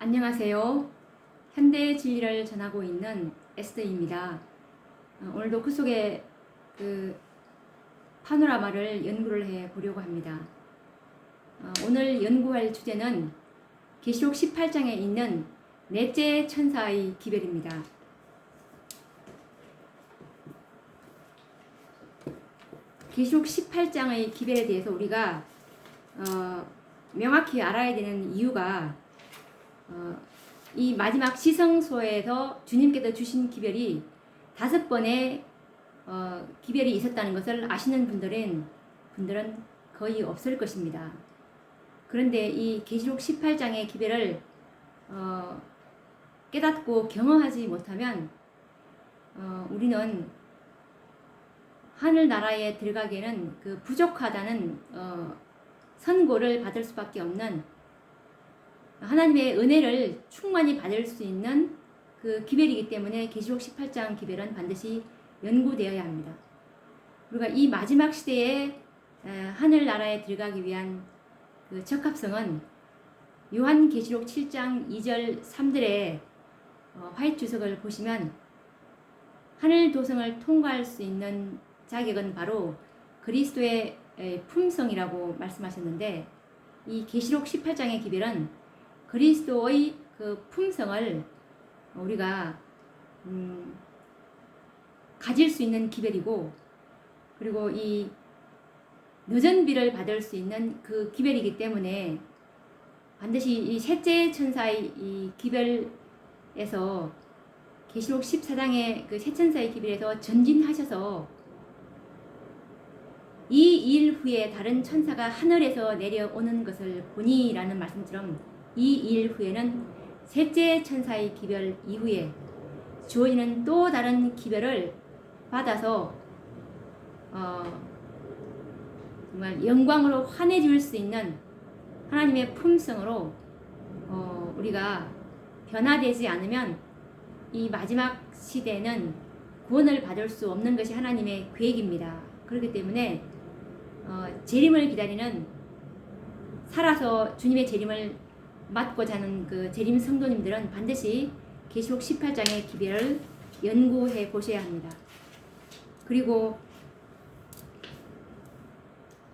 안녕하세요. 현대의 진리를 전하고 있는 에스더입니다. 오늘도 그 속에 파노라마를 연구를 해 보려고 합니다. 오늘 연구할 주제는 계시록 18장에 있는 넷째 천사의 기별입니다. 계시록 18장의 기별에 대해서 우리가 명확히 알아야 되는 이유가 이 마지막 시성소에서 주님께서 주신 기별이 5번의 기별이 있었다는 것을 아시는 분들은 거의 없을 것입니다. 그런데 이 계시록 18장의 기별을 깨닫고 경험하지 못하면 우리는 하늘나라에 들어가기에는 그 부족하다는 선고를 받을 수밖에 없는, 하나님의 은혜를 충만히 받을 수 있는 그 기별이기 때문에 계시록 18장 기별은 반드시 연구되어야 합니다. 우리가 이 마지막 시대에 하늘나라에 들어가기 위한 그 적합성은 요한계시록 7장 2절 3절의 화이트 주석을 보시면 하늘 도성을 통과할 수 있는 자격은 바로 그리스도의 품성이라고 말씀하셨는데, 이 계시록 18장의 기별은 그리스도의 그 품성을 우리가 가질 수 있는 기별이고, 그리고 이 늦은 비를 받을 수 있는 그 기별이기 때문에 반드시 이 셋째 천사의 이 기별에서, 계시록 14장의 그 세 천사의 기별에서 전진하셔서 이 일 후에 다른 천사가 하늘에서 내려오는 것을 보니 라는 말씀처럼, 이 일 후에는 셋째 천사의 기별 이후에 주어지는 또 다른 기별을 받아서 정말 영광으로 환해질 수 있는 하나님의 품성으로 우리가 변화되지 않으면 이 마지막 시대는 구원을 받을 수 없는 것이 하나님의 계획입니다. 그렇기 때문에 재림을 기다리는, 살아서 주님의 재림을 맞고자 하는 그 재림 성도님들은 반드시 계시록 18장의 기별을 연구해 보셔야 합니다. 그리고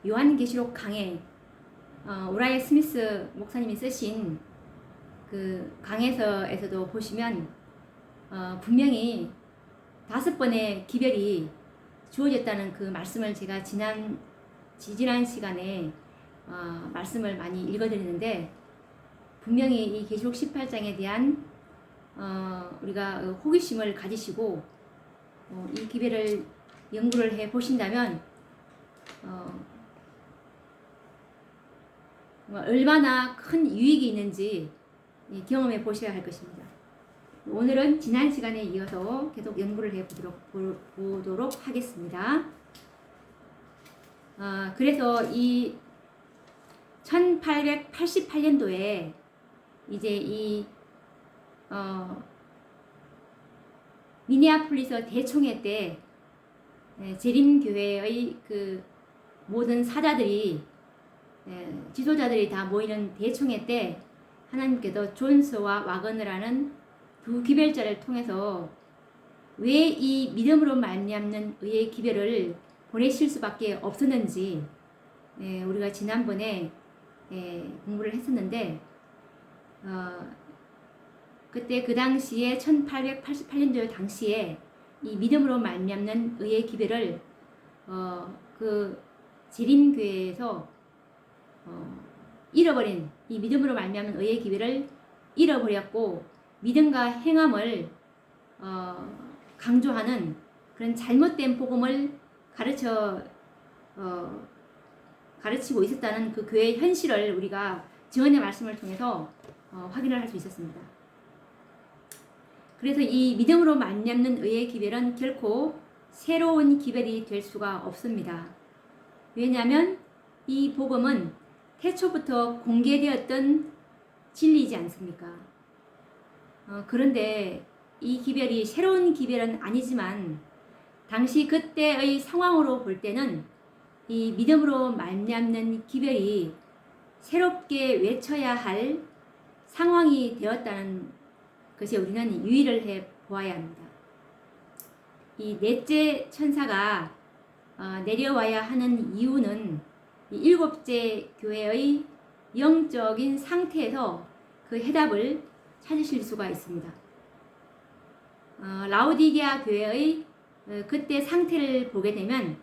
요한계시록 강해, 우라이 스미스 목사님이 쓰신 그 강해서에서도 보시면 분명히 5번의 기별이 주어졌다는 그 말씀을 제가 지난 시간에 말씀을 많이 읽어드리는데, 분명히 이 계시록 18장에 대한 우리가 호기심을 가지시고 이 기별을 연구를 해 보신다면 얼마나 큰 유익이 있는지 경험해 보셔야 할 것입니다. 오늘은 지난 시간에 이어서 계속 연구를 해 보도록 하겠습니다. 그래서 이 1888년도에 이제 이 미니아폴리스 대총회 때 재림교회의 그 모든 사자들이, 지도자들이 다 모이는 대총회 때 하나님께서 존스와 와거너라는 두 기별자를 통해서 왜 이 믿음으로 말미암는 의의 기별을 보내실 수밖에 없었는지 우리가 지난번에 공부를 했었는데, 그때 그 당시에 1888년도 당시에 이 믿음으로 말미암는 의의 기별을 그 재림교회에서 잃어버린, 이 믿음으로 말미암는 의의 기별을 잃어버렸고, 믿음과 행함을 강조하는 그런 잘못된 복음을 가르치고 있었다는 그 교회의 현실을 우리가 증언의 말씀을 통해서 확인을 할 수 있었습니다. 그래서 이 믿음으로 말미암는 의의 기별은 결코 새로운 기별이 될 수가 없습니다. 왜냐하면 이 복음은 태초부터 공개되었던 진리이지 않습니까? 그런데 이 기별이 새로운 기별은 아니지만, 당시 그때의 상황으로 볼 때는 이 믿음으로 말미암는 기별이 새롭게 외쳐야 할 상황이 되었다는 것이 우리는 유의를 해 보아야 합니다. 이 넷째 천사가 내려와야 하는 이유는 이 일곱째 교회의 영적인 상태에서 그 해답을 찾으실 수가 있습니다. 라오디게아 교회의 그때 상태를 보게 되면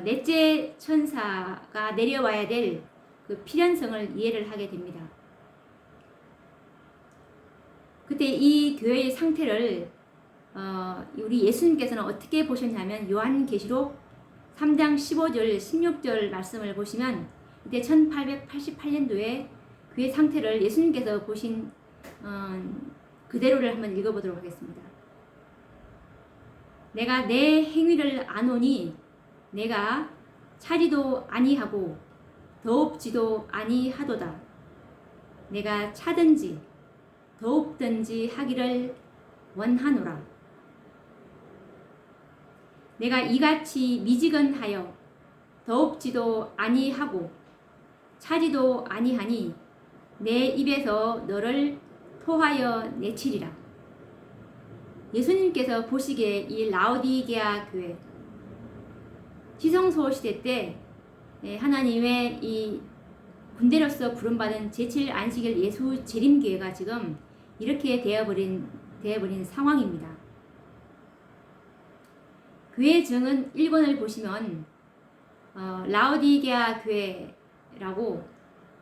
넷째 천사가 내려와야 될 그 필연성을 이해를 하게 됩니다. 그때 이 교회의 상태를 우리 예수님께서는 어떻게 보셨냐면 요한계시록 3장 15절 16절 말씀을 보시면 이때 1888년도에 그의 상태를 예수님께서 보신 그대로를 한번 읽어보도록 하겠습니다. 내가 내 행위를 아노니 내가 차지도 아니하고 더웁지도 아니하도다. 내가 차든지 더웁든지 하기를 원하노라. 내가 이같이 미지근하여 더웁지도 아니하고 차지도 아니하니 내 입에서 너를 토하여 내치리라. 예수님께서 보시기에 이 라오디게아 교회 지성소 시대 때 하나님의 이 군대로서 부름받은 제7안식일 예수 재림교회가 지금 이렇게 되어버린 상황입니다. 교회 증언 1권을 보시면 라오디게아 교회라고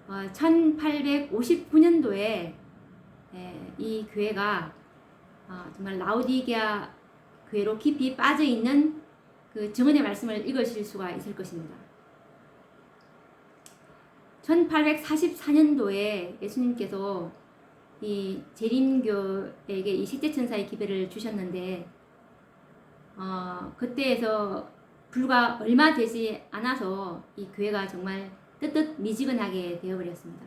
1859년도에 이 교회가 정말 라오디게아 교회로 깊이 빠져있는 그 증언의 말씀을 읽으실 수가 있을 것입니다. 1844년도에 예수님께서 이 재림교에게 이 셋째 천사의 기별을 주셨는데 그때에서 불과 얼마 되지 않아서 이 교회가 정말 뜨뜻미지근하게 되어버렸습니다.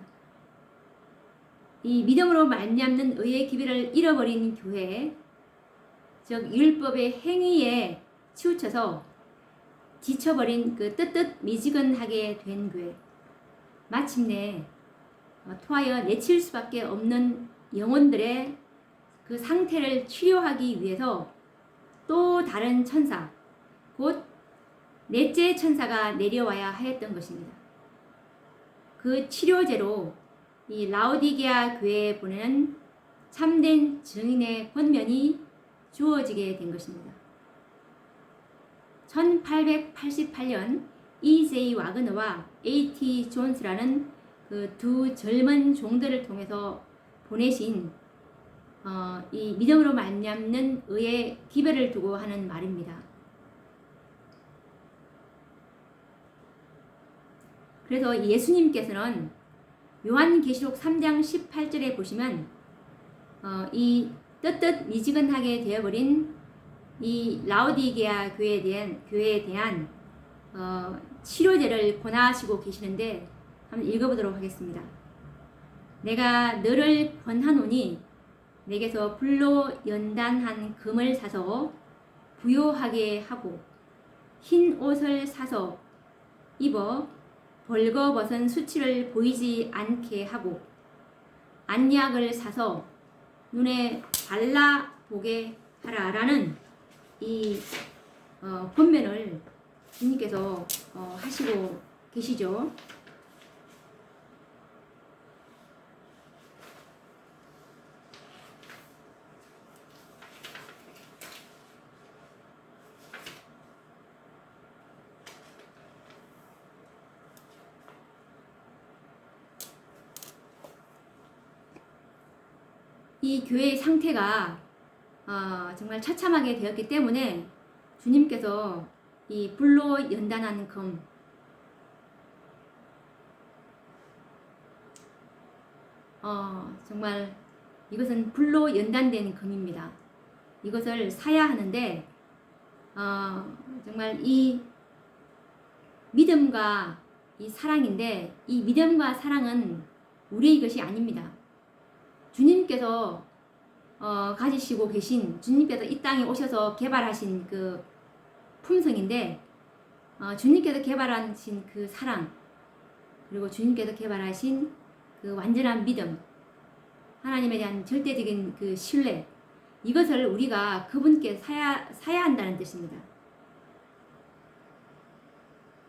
이 믿음으로 말미암는 의의 기별을 잃어버린 교회, 즉 율법의 행위에 치우쳐서 지쳐버린 그 뜨뜻미지근하게 된 교회, 마침내 토하여 내칠 수밖에 없는 영혼들의 그 상태를 치료하기 위해서 또 다른 천사, 곧 넷째 천사가 내려와야 하였던 것입니다. 그 치료제로 이 라오디게아 교회에 보내는 참된 증인의 권면이 주어지게 된 것입니다. 1888년 E.J. 와그너와 A.T. 존스라는 그 두 젊은 종들을 통해서 보내신 이 믿음으로 말미암는 의의 기별을 두고 하는 말입니다. 그래서 예수님께서는 요한계시록 3장 18절에 보시면 이 뜨뜻미지근하게 되어버린 이 라오디게아 교회에 대한 치료제를 권하시고 계시는데 한번 읽어보도록 하겠습니다. 내가 너를 권하노니 내게서 불로 연단한 금을 사서 부요하게 하고 흰 옷을 사서 입어 벌거벗은 수치를 보이지 않게 하고 안약을 사서 눈에 발라보게 하라라는 이 권면을 주님께서 하시고 계시죠. 이 교회의 상태가 정말 처참하게 되었기 때문에 주님께서 이 불로 연단하는 금, 정말 이것은 불로 연단된 금입니다. 이것을 사야 하는데 정말 이 믿음과 이 사랑인데 이 믿음과 사랑은 우리의 것이 아닙니다. 주님께서 가지시고 계신, 주님께서 이 땅에 오셔서 개발하신 그 품성인데 주님께서 개발하신 그 사랑, 그리고 주님께서 개발하신 그 완전한 믿음, 하나님에 대한 절대적인 그 신뢰, 이것을 우리가 그분께 사야 한다는 뜻입니다.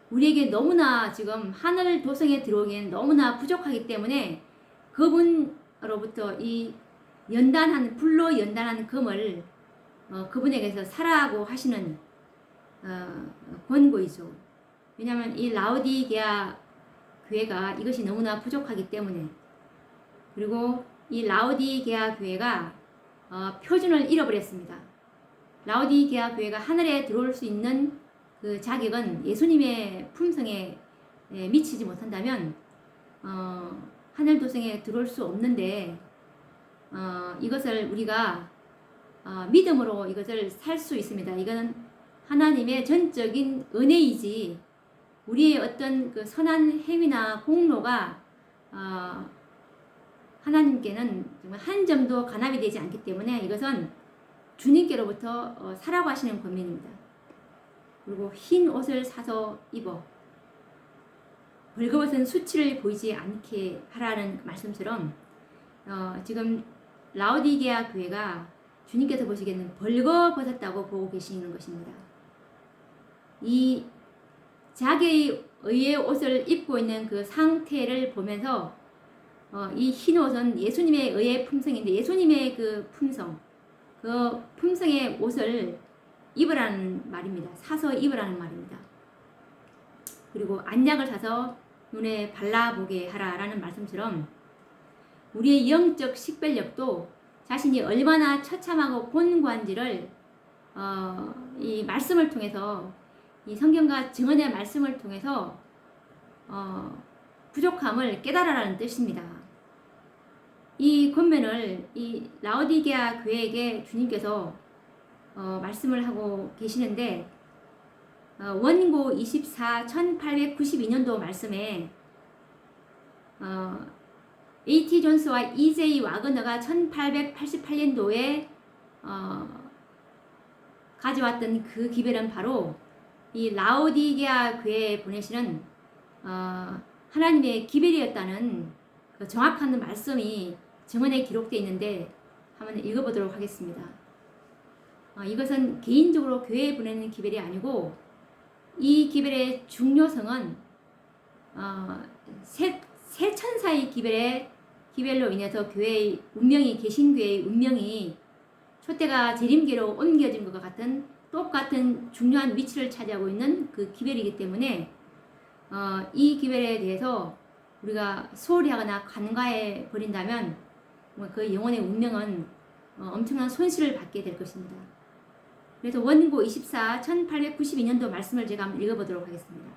우리에게 너무나 지금 하늘 도성에 들어오기엔 너무나 부족하기 때문에 그분으로부터 이 불로 연단한 금을 그분에게서 사라고 하시는 권고이죠. 왜냐하면 이 라오디게아 교회가 이것이 너무나 부족하기 때문에, 그리고 이 라오디게아 교회가 표준을 잃어버렸습니다. 라오디게아 교회가 하늘에 들어올 수 있는 그 자격은 예수님의 품성에 미치지 못한다면 하늘 도성에 들어올 수 없는데, 이것을 우리가 믿음으로 이것을 살 수 있습니다. 이거는 하나님의 전적인 은혜이지 우리의 어떤 그 선한 행위나 공로가 하나님께는 정말 한 점도 간합이 되지 않기 때문에 이것은 주님께로부터 사라고 하시는 권면입니다. 그리고 흰 옷을 사서 입어 벌거벗은 수치를 보이지 않게 하라는 말씀처럼 지금 라오디게아 교회가 주님께서 보시기에는 벌거벗었다고 보고 계시는 것입니다. 이 자기의 의의 옷을 입고 있는 그 상태를 보면서 이 흰 옷은 예수님의 의의 품성인데, 예수님의 그 품성, 그 품성의 옷을 입으라는 말입니다. 사서 입으라는 말입니다. 그리고 안약을 사서 눈에 발라보게 하라라는 말씀처럼 우리의 영적 식별력도 자신이 얼마나 처참하고 곤고한지를 이 말씀을 통해서, 이 성경과 증언의 말씀을 통해서 부족함을 깨달아라는 뜻입니다. 이 권면을 이 라오디게아 교회에게 주님께서 말씀을 하고 계시는데, 원고 24 1892년도 말씀에 A.T. 존스와 E.J. 와그너가 1888년도에 가져왔던 그 기별은 바로 이 라오디게아 교회에 보내시는 하나님의 기별이었다는 그 정확한 말씀이 증언에 기록되어 있는데 한번 읽어보도록 하겠습니다. 이것은 개인적으로 교회에 보내는 기별이 아니고, 이 기별의 중요성은 새 천사의 기별로 인해서 교회의 운명이, 개신교회의 운명이 촛대가 재림계로 옮겨진 것과 같은 똑같은 중요한 위치를 차지하고 있는 그 기별이기 때문에 이 기별에 대해서 우리가 소홀히 하거나 간과해 버린다면 그 영혼의 운명은 엄청난 손실을 받게 될 것입니다. 그래서 원고 24 1892년도 말씀을 제가 한번 읽어보도록 하겠습니다.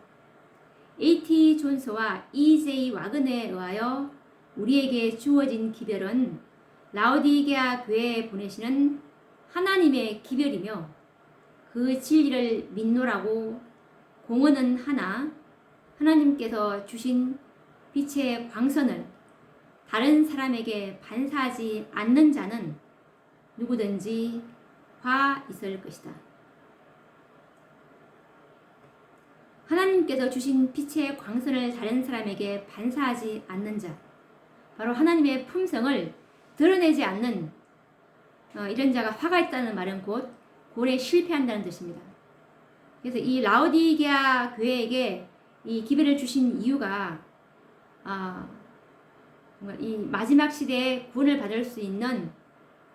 A.T. 존스와 E.J. 와그너에 의하여 우리에게 주어진 기별은 라오디게아 교회에 보내시는 하나님의 기별이며, 그 진리를 믿노라고 공언은 하나 하나님께서 주신 빛의 광선을 다른 사람에게 반사하지 않는 자는 누구든지 화 있을 것이다. 하나님께서 주신 빛의 광선을 다른 사람에게 반사하지 않는 자, 바로 하나님의 품성을 드러내지 않는 이런 자가 화가 있다는 말은 곧 고래 실패한다는 뜻입니다. 그래서 이 라오디게아 교회에게 이 기별을 주신 이유가 이 마지막 시대에 구원을 받을 수 있는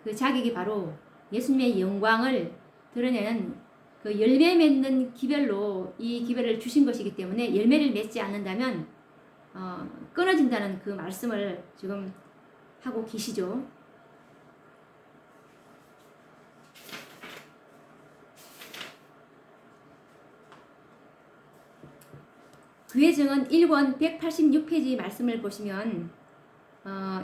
그 자격이 바로 예수님의 영광을 드러내는 그 열매 맺는 기별로 이 기별을 주신 것이기 때문에, 열매를 맺지 않는다면 끊어진다는 그 말씀을 지금 하고 계시죠. 교회증언 1권 186페이지 말씀을 보시면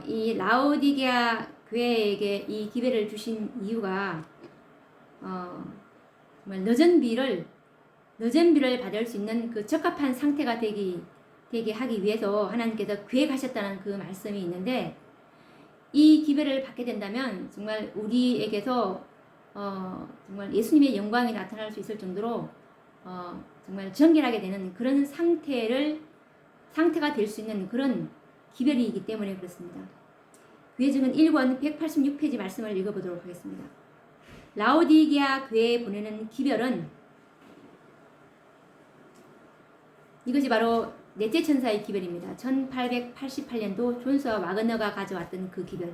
이 라오디게아 교회에게 이 기별을 주신 이유가 정말 늦은 비를 받을 수 있는 그 적합한 상태가 되게 하기 위해서 하나님께서 계획하셨다는 그 말씀이 있는데, 이 기별을 받게 된다면 정말 우리에게서 정말 예수님의 영광이 나타날 수 있을 정도로 정말 정결하게 되는 그런 상태가 될 수 있는 그런 기별이기 때문에 그렇습니다. 교회증은 1권 186페이지 말씀을 읽어보도록 하겠습니다. 라오디게아 교회에 보내는 기별은 이것이 바로 넷째 천사의 기별입니다. 1888년도 존스와 와그너가 가져왔던 그 기별.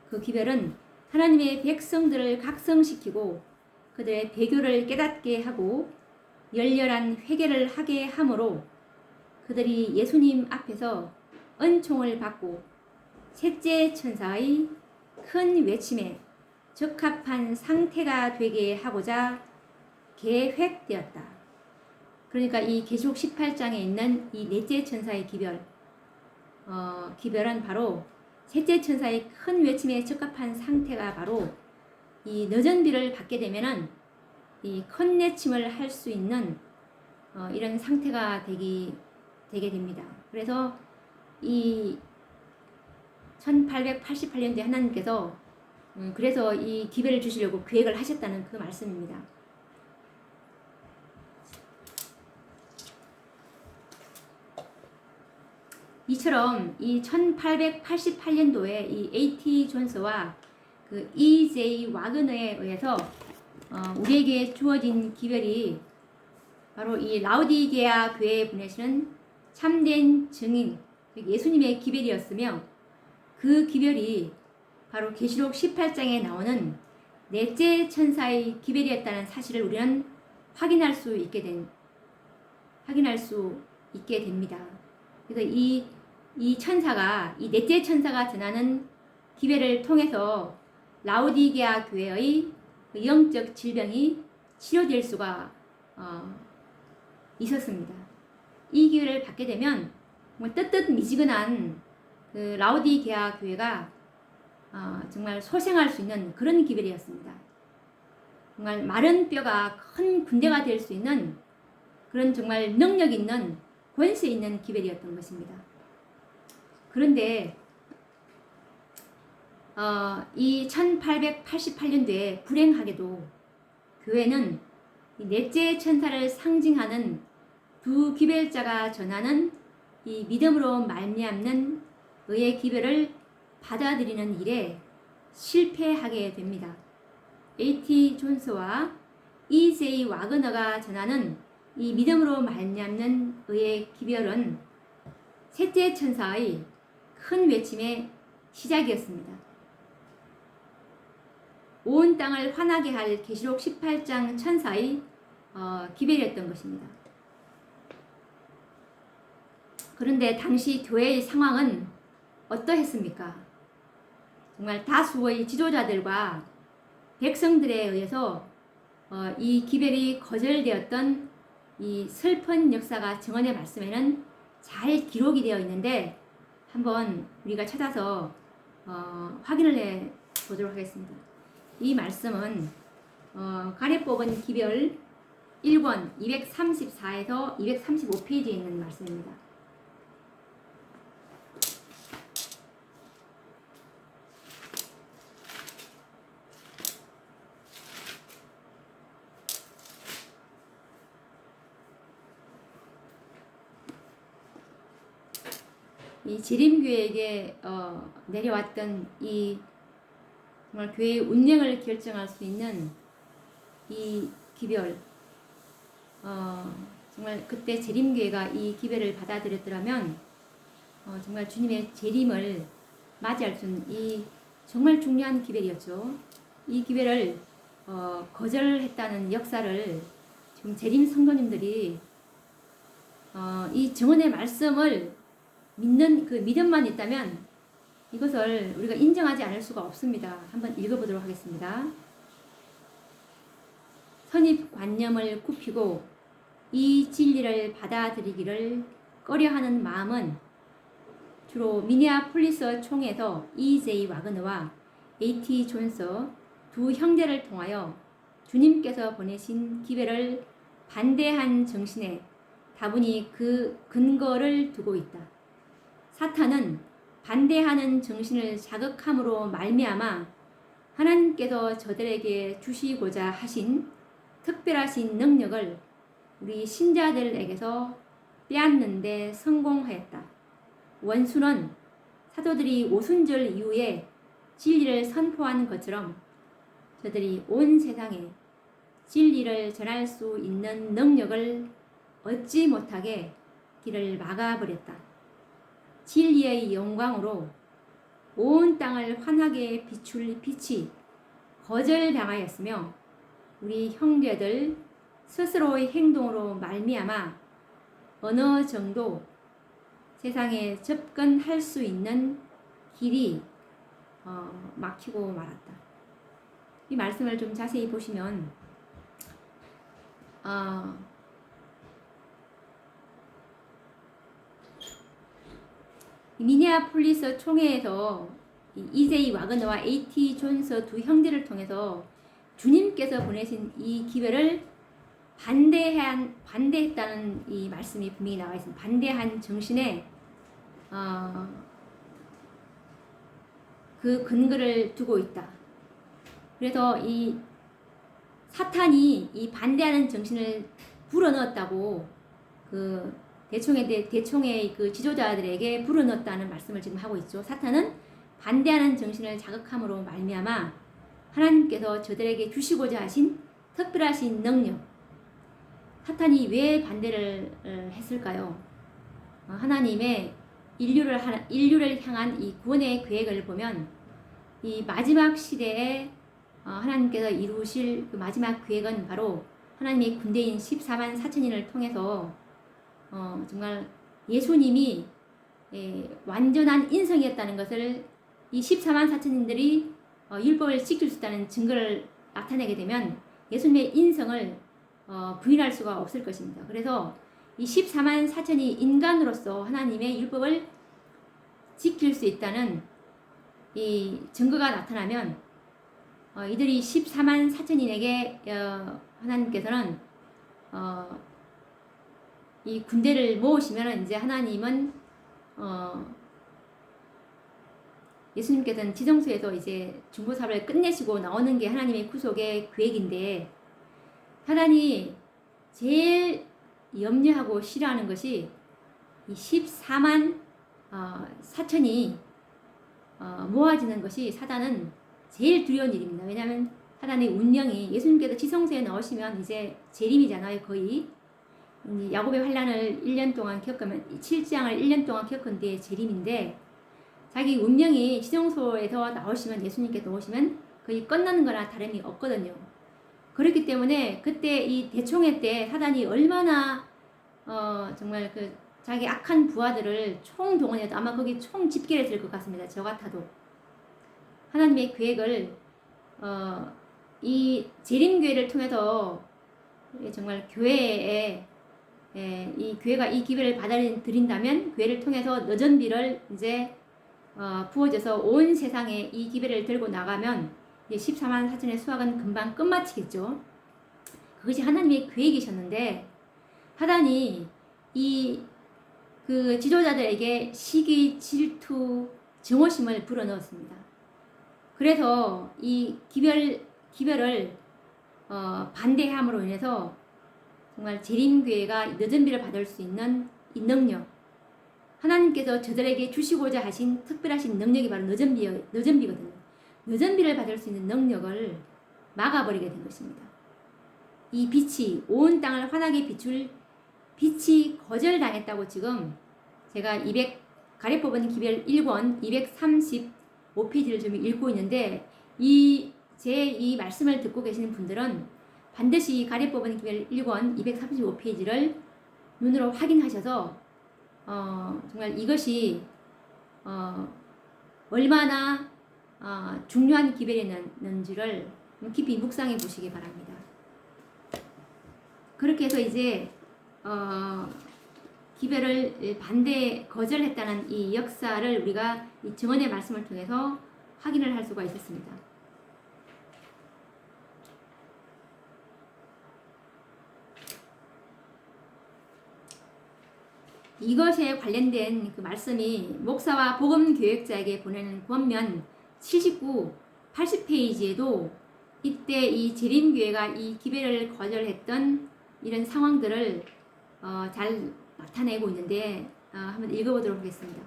그 기별은 하나님의 백성들을 각성시키고 그들의 배교를 깨닫게 하고 열렬한 회개를 하게 함으로 그들이 예수님 앞에서 은총을 받고 셋째 천사의 큰 외침에 적합한 상태가 되게 하고자 계획되었다. 그러니까 이 계시록 18장에 있는 이 넷째 천사의 기별, 기별은 바로 셋째 천사의 큰 외침에 적합한 상태가 바로 이 늦은 비를 받게 되면은 이 큰 외침을 할 수 있는 이런 상태가 되게 됩니다. 그래서 이 1888년도에 하나님께서 그래서 이 기별을 주시려고 계획을 하셨다는 그 말씀입니다. 이처럼 이 1888년도에 이 A.T. 존스와 그 E.J. 와그너에 의해서 우리에게 주어진 기별이 바로 이 라오디게아 교회에 보내시는 참된 증인 예수님의 기별이었으며 그 기별이 바로 계시록 18장에 나오는 넷째 천사의 기별이었다는 사실을 우리는 확인할 수 있게 됩니다. 그래서 이 천사가 이 넷째 천사가 전하는 기별을 통해서 라오디게아 교회의 영적 질병이 치료될 수가 있었습니다. 이 기회를 받게 되면 뜨뜻미지근한 그 라오디게아 교회가 정말 소생할 수 있는 그런 기별이었습니다. 정말 마른 뼈가 큰 군대가 될 수 있는 그런 정말 능력 있는 권세 있는 기별이었던 것입니다. 그런데 이 1888년도에 불행하게도 교회는 넷째 천사를 상징하는 두 기별자가 전하는 이 믿음으로 말미암는 의의 기별을 받아들이는 일에 실패하게 됩니다. A.T. 존스와 E.J. 와그너가 전하는 이 믿음으로 말미암는 의의 기별은 셋째 천사의 큰 외침의 시작이었습니다. 온 땅을 화나게 할 계시록 18장 천사의 기별이었던 것입니다. 그런데 당시 교회의 상황은 어떠했습니까? 정말 다수의 지도자들과 백성들에 의해서 이 기별이 거절되었던 이 슬픈 역사가 증언의 말씀에는 잘 기록이 되어 있는데 한번 우리가 찾아서 확인을 해 보도록 하겠습니다. 이 말씀은 가래 뽑은 기별 1권 234에서 235페이지에 있는 말씀입니다. 이 재림교회에게 내려왔던 이 정말 교회의 운명을 결정할 수 있는 이 기별, 정말 그때 재림교회가 이 기별을 받아들였더라면 정말 주님의 재림을 맞이할 수 있는 이 정말 중요한 기별이었죠. 이 기별을 거절했다는 역사를 지금 재림 성도님들이 이 증언의 말씀을 믿는 그 믿음만 있다면 이것을 우리가 인정하지 않을 수가 없습니다. 한번 읽어보도록 하겠습니다. 선입관념을 굽히고 이 진리를 받아들이기를 꺼려하는 마음은 주로 미니아폴리스 총에서 E.J. 와그너와 A.T. 존스 두 형제를 통하여 주님께서 보내신 기별을 반대한 정신에 다분히 그 근거를 두고 있다. 사탄은 반대하는 정신을 자극함으로 말미암아 하나님께서 저들에게 주시고자 하신 특별하신 능력을 우리 신자들에게서 빼앗는 데 성공하였다. 원수는 사도들이 오순절 이후에 진리를 선포한 것처럼 저들이 온 세상에 진리를 전할 수 있는 능력을 얻지 못하게 길을 막아버렸다. 진리의 영광으로 온 땅을 환하게 비출 빛이 거절당하였으며 우리 형제들 스스로의 행동으로 말미암아 어느 정도 세상에 접근할 수 있는 길이 막히고 말았다. 이 말씀을 좀 자세히 보시면 미니애폴리스 총회에서 이제이 와그너와 A.T. 존스 두 형제를 통해서 주님께서 보내신 이 기회를 반대했다는 이 말씀이 분명히 나와 있습니다. 반대한 정신에 그 근거를 두고 있다. 그래서 이 사탄이 이 반대하는 정신을 불어넣었다고 그 대총의 그 지도자들에게 불어넣었다는 말씀을 지금 하고 있죠. 사탄은 반대하는 정신을 자극함으로 말미암아 하나님께서 저들에게 주시고자 하신 특별하신 능력, 사탄이 왜 반대를 했을까요? 하나님의 인류를 향한 이 구원의 계획을 보면 이 마지막 시대에 하나님께서 이루실 그 마지막 계획은 바로 하나님의 군대인 14만 4천인을 통해서 정말 예수님이 완전한 인성이었다는 것을 이 14만 4천인들이 율법을 지킬 수 있다는 증거를 나타내게 되면 예수님의 인성을 부인할 수가 없을 것입니다. 그래서 이 14만 4천이 인간으로서 하나님의 율법을 지킬 수 있다는 이 증거가 나타나면 이들이 14만 4천인에게 하나님께서는 이 군대를 모으시면 이제 하나님은 예수님께서는 지성소에서 이제 중보사를 끝내시고 나오는 게 하나님의 구속의 계획인데 사단이 제일 염려하고 싫어하는 것이 이 14만 4천이 모아지는 것이 사단은 제일 두려운 일입니다. 왜냐하면 사단의 운명이 예수님께서 지성소에 나오시면 이제 재림이잖아요. 거의 야곱의 환란을 1년 동안 겪으면 7장을 1년 동안 겪은 뒤에 재림인데 자기 운명이 지성소에서 나오시면 예수님께서 나오시면 거의 끝나는 거나 다름이 없거든요. 그렇기 때문에 그때 이 대총회 때 사단이 얼마나 정말 그 자기 악한 부하들을 총동원해도 아마 거기 총 집계를 했을 것 같습니다. 저 같아도 하나님의 계획을 이 재림교회를 통해서 정말 교회에 이 교회가 이 기회를 받아들인다면 교회를 통해서 너전비를 이제 부어져서 온 세상에 이 기회를 들고 나가면 14만 4천의 수확은 금방 끝마치겠죠. 그것이 하나님의 계획이셨는데 사단이 이 그 지도자들에게 시기, 질투, 증오심을 불어넣었습니다. 그래서 이 기별을 반대함으로 인해서 정말 재림교회가 너전비를 받을 수 있는 이 능력, 하나님께서 저들에게 주시고자 하신 특별하신 능력이 바로 너전비거든요. 너전비를 받을 수 있는 능력을 막아버리게 된 것입니다. 이 빛이 온 땅을 환하게 비출 빛이 거절당했다고 지금 제가 가래 뽑은 기별 1권 235페이지를 좀 읽고 있는데 제 이 말씀을 듣고 계시는 분들은 반드시 가래 뽑은 기별 1권 235페이지를 눈으로 확인하셔서 정말 이것이 얼마나 중요한 기별이었는지를 깊이 묵상해 보시기 바랍니다. 그렇게 해서 이제 기별을 거절했다는 이 역사를 우리가 이 증언의 말씀을 통해서 확인을 할 수가 있었습니다. 이것에 관련된 그 말씀이 목사와 복음교역자에게 보내는 권면 79, 80페이지에도 이때 이 재림교회가 이 기별을 거절했던 이런 상황들을 잘 나타내고 있는데 한번 읽어보도록 하겠습니다.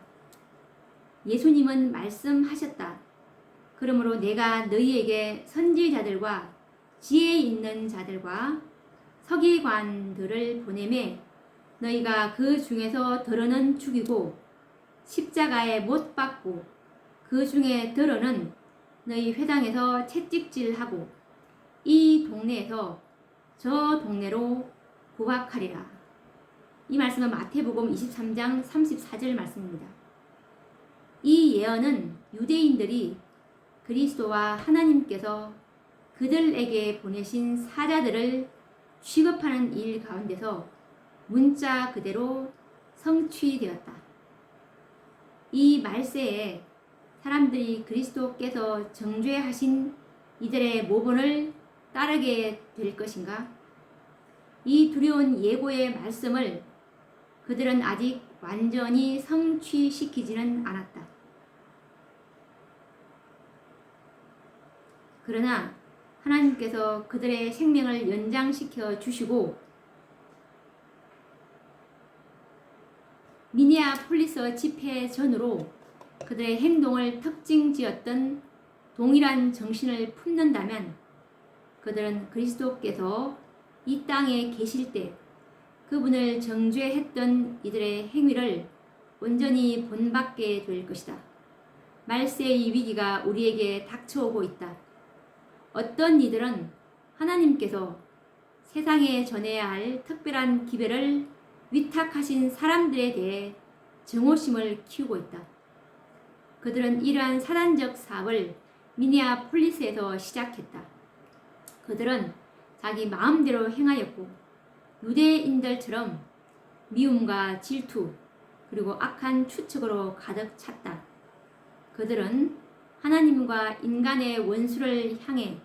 예수님은 말씀하셨다. 그러므로 내가 너희에게 선지자들과 지혜 있는 자들과 서기관들을 보내매 너희가 그 중에서 더러는 죽이고 십자가에 못 박고 그 중에 더러는 너희 회당에서 채찍질하고 이 동네에서 저 동네로 구박하리라. 이 말씀은 마태복음 23장 34절 말씀입니다. 이 예언은 유대인들이 그리스도와 하나님께서 그들에게 보내신 사자들을 취급하는 일 가운데서 문자 그대로 성취되었다. 이 말세에 사람들이 그리스도께서 정죄하신 이들의 모본을 따르게 될 것인가? 이 두려운 예고의 말씀을 그들은 아직 완전히 성취시키지는 않았다. 그러나 하나님께서 그들의 생명을 연장시켜 주시고 미니아폴리스 집회 전후로 그들의 행동을 특징지었던 동일한 정신을 품는다면 그들은 그리스도께서 이 땅에 계실 때 그분을 정죄했던 이들의 행위를 온전히 본받게 될 것이다. 말세의 위기가 우리에게 닥쳐오고 있다. 어떤 이들은 하나님께서 세상에 전해야 할 특별한 기별을 위탁하신 사람들에 대해 증오심을 키우고 있다. 그들은 이러한 사단적 사업을 미니아폴리스에서 시작했다. 그들은 자기 마음대로 행하였고 유대인들처럼 미움과 질투 그리고 악한 추측으로 가득 찼다. 그들은 하나님과 인간의 원수를 향해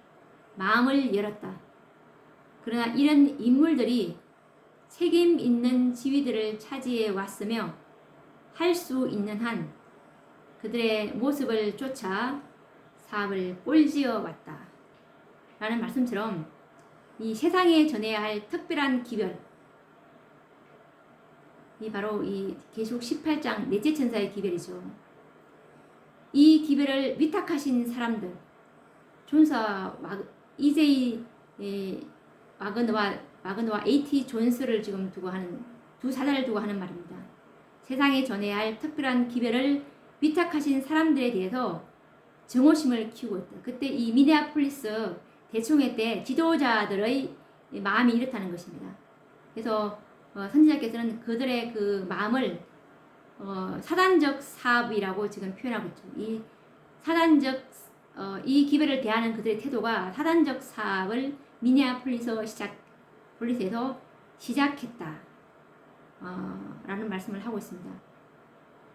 마음을 열었다. 그러나 이런 인물들이 책임 있는 지위들을 차지해 왔으며 할 수 있는 한 그들의 모습을 쫓아 사업을 꼴지어 왔다. 라는 말씀처럼 이 세상에 전해야 할 특별한 기별, 이 바로 이 계시록 18장 넷째 천사의 기별이죠. 이 기별을 위탁하신 사람들, 존사 이제이 와그너와 A.T. 존스를 지금 두고 하는 두 사자를 두고 하는 말입니다. 세상에 전해야 할 특별한 기별을 위탁하신 사람들에 대해서 증오심을 키우고 있다. 그때 이 미네아폴리스 대총회 때 지도자들의 마음이 이렇다는 것입니다. 그래서 선지자께서는 그들의 그 마음을 사단적 사업이라고 지금 표현하고 있죠. 이 사단적 이 기별을 대하는 그들의 태도가 사단적 사업을 미네아폴리스에서 시작했다. 라는 말씀을 하고 있습니다.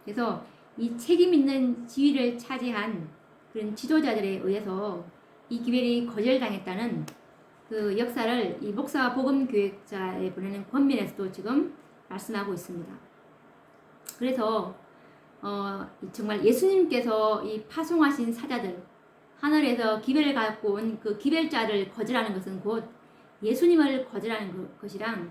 그래서 이 책임 있는 지위를 차지한 그런 지도자들에 의해서 이 기별이 거절당했다는 그 역사를 이 목사와 복음교역자에 보내는 권면에서도 지금 말씀하고 있습니다. 그래서 정말 예수님께서 이 파송하신 사자들 하늘에서 기별을 갖고 온 그 기별자를 거절하는 것은 곧 예수님을 거절하는 것이랑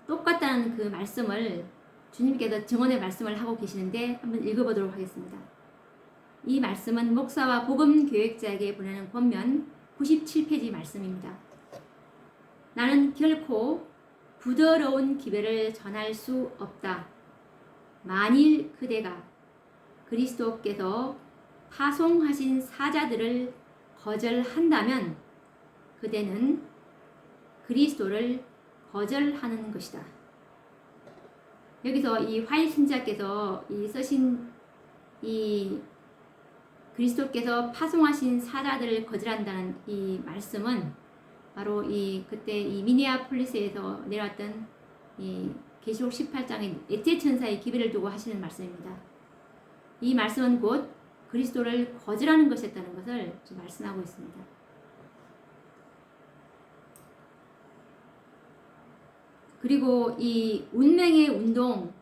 똑같다는 그 말씀을 주님께서 증언의 말씀을 하고 계시는데 한번 읽어보도록 하겠습니다. 이 말씀은 목사와 복음교역자에게 보내는 권면 97페이지 말씀입니다. 나는 결코 부드러운 기별을 전할 수 없다. 만일 그대가 그리스도께서 파송하신 사자들을 거절한다면 그대는 그리스도를 거절하는 것이다. 여기서 이 화이 신자께서 쓰신 이 그리스도께서 파송하신 사자들을 거절한다는 이 말씀은 바로 그때 이 미니아폴리스에서 내려왔던 이 계시록 18장의 넷째 천사의 기별을 두고 하시는 말씀입니다. 이 말씀은 곧 그리스도를 거절하는 것이었다는 것을 말씀하고 있습니다. 그리고 이 운명의 운동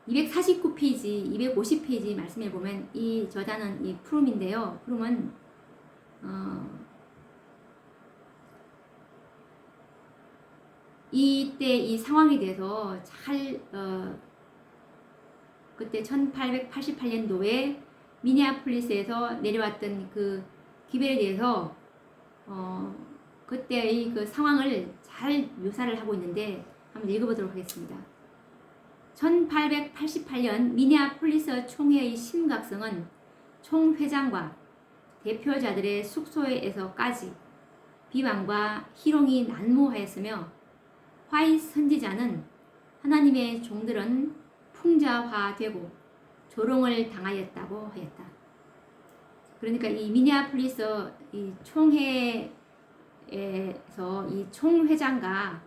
249페이지, 250페이지 말씀해 보면 이 저자는 이 프룸인데요. 프룸은 이때 이 상황에 대해서 잘 그때 1888년도에 미니애폴리스에서 내려왔던 그 기별에 대해서 그때의 그 상황을 잘 묘사를 하고 있는데 한번 읽어보도록 하겠습니다. 1888년 미니애폴리스 총회의 심각성은 총회장과 대표자들의 숙소에서까지 비방과 희롱이 난무하였으며 화이트 선지자는 하나님의 종들은 풍자화되고 조롱을 당하였다고 하였다. 그러니까 이 미니애폴리스 이 총회에서 이 총회장과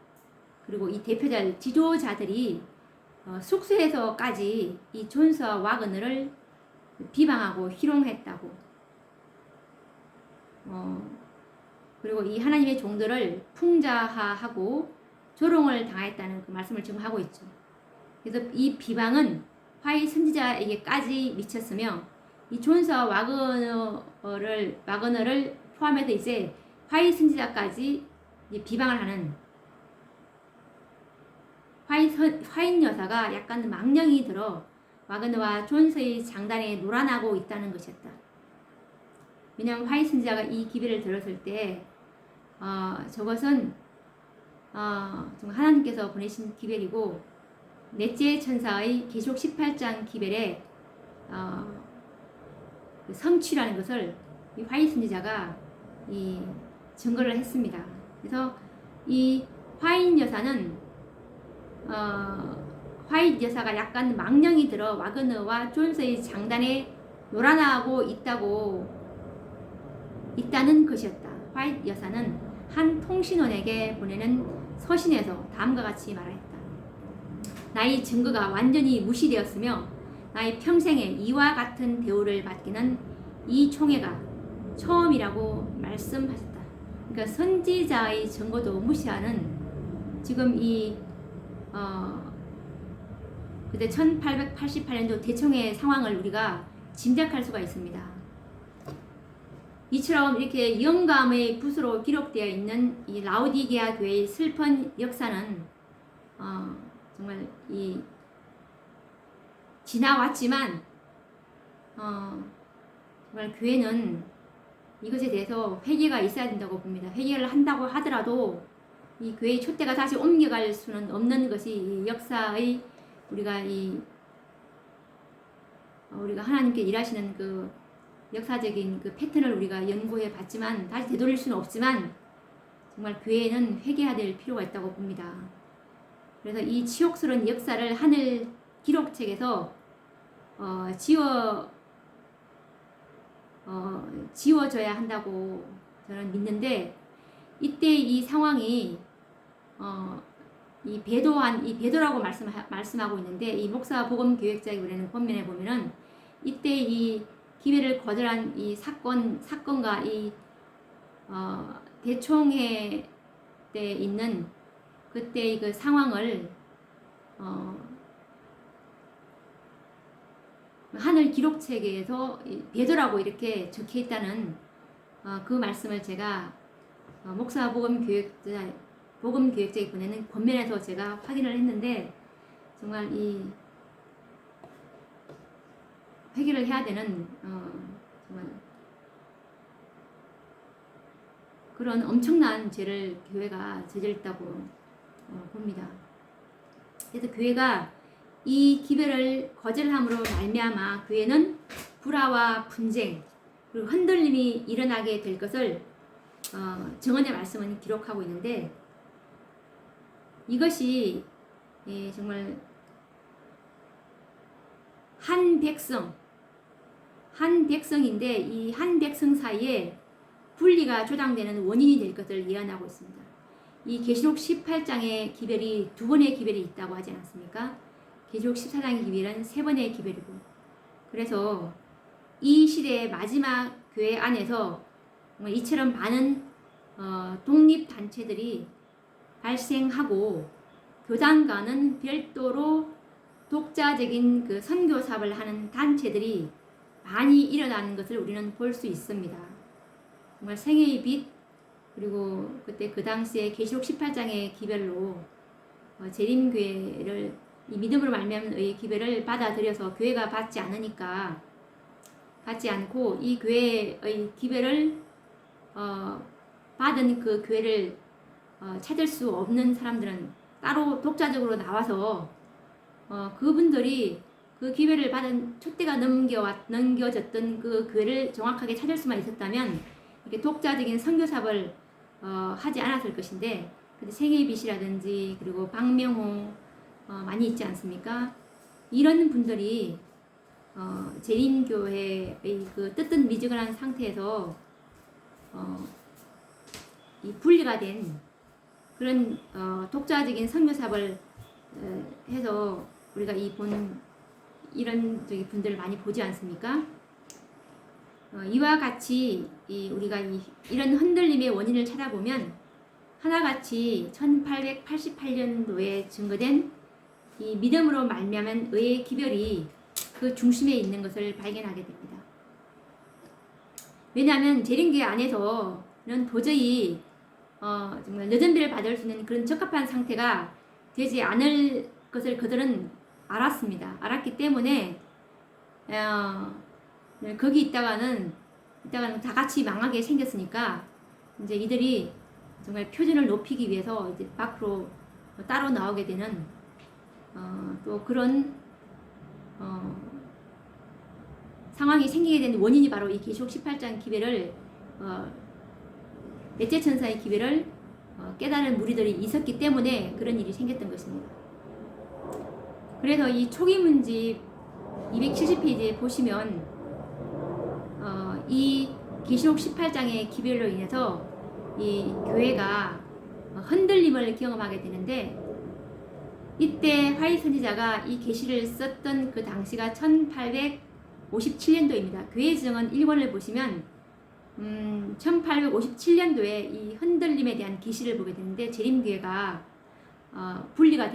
그리고 이 대표자 지도자들이 숙소에서까지 이 존스와 와그너를 비방하고 희롱했다고. 그리고 이 하나님의 종들을 풍자하고 조롱을 당했다는 그 말씀을 지금 하고 있죠. 그래서 이 비방은 화이트 선지자에게까지 미쳤으며 이 존스와 와그너를 포함해서 이제 화이트 선지자까지 비방을 하는 화이트 여사가 약간 망령이 들어 와그너와 존스의 장단에 놀아나고 있다는 것이었다. 왜냐하면 화이트 선지자가 이 기별을 들었을 때 저것은 정말 하나님께서 보내신 기별이고 넷째 천사의 계시록 18장 기별의 그 성취라는 것을 이 화이트 선지자가 이 증거를 했습니다. 그래서 이 화이트 여사는 화이트 여사가 약간 망령이 들어 와그너와 존스의 장단에 놀아나고 있다는 것이었다. 화이트 여사는 한 통신원에게 보내는 서신에서 다음과 같이 말하였다. 나의 증거가 완전히 무시되었으며 나의 평생에 이와 같은 대우를 받기는 이 총회가 처음이라고 말씀하셨다. 그러니까 선지자의 증거도 무시하는 지금 이 그때 1888년도 대총회 상황을 우리가 짐작할 수가 있습니다. 이처럼 이렇게 영감의 붓으로 기록되어 있는 이 라오디게아 교회의 슬픈 역사는 정말 이 지나왔지만 정말 교회는 이것에 대해서 회개가 있어야 된다고 봅니다. 회개를 한다고 하더라도 이 교회의 촛대가 다시 옮겨갈 수는 없는 것이 이 역사의 우리가 하나님께 일하시는 그 역사적인 그 패턴을 우리가 연구해 봤지만 다시 되돌릴 수는 없지만 정말 교회는 회개해야 될 필요가 있다고 봅니다. 그래서 이 치욕스러운 역사를 하늘 기록책에서 지워져야 한다고 저는 믿는데 이때 이 상황이 이 배도라고 말씀하고 있는데 이 목사 복음 교역자의 우리는 본면에 보면은 이때 이 기회를 거절한 이 사건과 이 대총회 때 있는 그때의 그 상황을 하늘 기록책에서 배도라고 이렇게 적혀 있다는 그 말씀을 제가 목사 복음 교역자에 보내는 권면에서 제가 확인을 했는데 정말 이 회개를 해야 되는 정말 그런 엄청난 죄를 교회가 저질렀다고 봅니다. 그래서 교회가 이 기별을 거절함으로 말미암아 교회는 불화와 분쟁 그리고 흔들림이 일어나게 될 것을 정언의 말씀은 기록하고 있는데 이것이 정말 한 백성인데 이 한 백성 사이에 분리가 조장되는 원인이 될 것을 예언하고 있습니다. 이 계시록 18장의 기별이 두 번의 기별이 있다고 하지 않습니까? 계시록 14장의 기별은 세 번의 기별이고 그래서 이 시대의 마지막 교회 안에서 이처럼 많은 독립단체들이 발생하고 교단과는 별도로 독자적인 그 선교 사업을 하는 단체들이 많이 일어나는 것을 우리는 볼 수 있습니다. 정말 생애의 빛 그리고 그때 그 당시에 계시록 18장의 기별로 재림교회를 이 믿음으로 말미암은 의의 기별을 받아들여서 교회가 받지 않고 이 교회의 기별을 받은 그 교회를 찾을 수 없는 사람들은 따로 독자적으로 나와서 그분들이 그 기회를 받은 촛대가 넘겨졌던 그 교회를 정확하게 찾을 수만 있었다면 이렇게 독자적인 선교 사업을 하지 않았을 것인데, 근데 생애빛이라든지 그리고 박명호 많이 있지 않습니까? 이런 분들이 재림교회의 그 뜨뜻미지근한 상태에서 이 분리가 된 그런 독자적인 선교 사업을 해서 우리가 이런 분들을 많이 보지 않습니까? 이와 같이 우리가 이런 흔들림의 원인을 찾아보면 하나같이 1888년도에 증거된 이 믿음으로 말미암은 의의 기별이 그 중심에 있는 것을 발견하게 됩니다. 왜냐하면 재림교회 안에서는 도저히 정말 늦은 비를 받을 수 있는 그런 적합한 상태가 되지 않을 것을 그들은 알았습니다. 알았기 때문에 거기 있다가는 다 같이 망하게 생겼으니까 이제 이들이 정말 표준을 높이기 위해서 이제 밖으로 따로 나오게 되는 또 그런 상황이 생기게 된 원인이 바로 이 계시록 18장 기별을 넷째 천사의 기별을 깨달은 무리들이 있었기 때문에 그런 일이 생겼던 것입니다. 그래서 이 초기 문집 270페이지에 보시면 이 계시록 18장의 기별로 인해서 이 교회가 흔들림을 경험하게 되는데, 이때 화이 선지자가 이 계시를 썼던 그 당시가 1857년도입니다. 교회 지정은 1권을 보시면 1857년도에 이 흔들림에 대한 계시를 보게 되는데, 재림교회가 분리가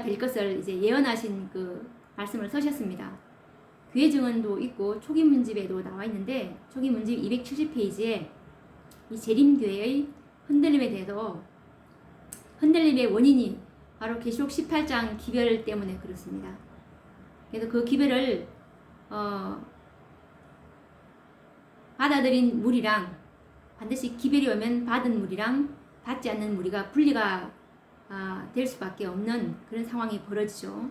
될 것을 이제 예언하신 그 말씀을 쓰셨습니다. 교회 증언도 있고 초기 문집에도 나와 있는데, 초기 문집 270페이지에 이 재림교회의 흔들림에 대해서 흔들림의 원인이 바로 계시록 18장 기별 때문에 그렇습니다. 그래서 그 기별을 받아들인 무리랑 반드시 기별이 오면 받은 무리랑 받지 않는 무리가 분리가 될 수밖에 없는 그런 상황이 벌어지죠.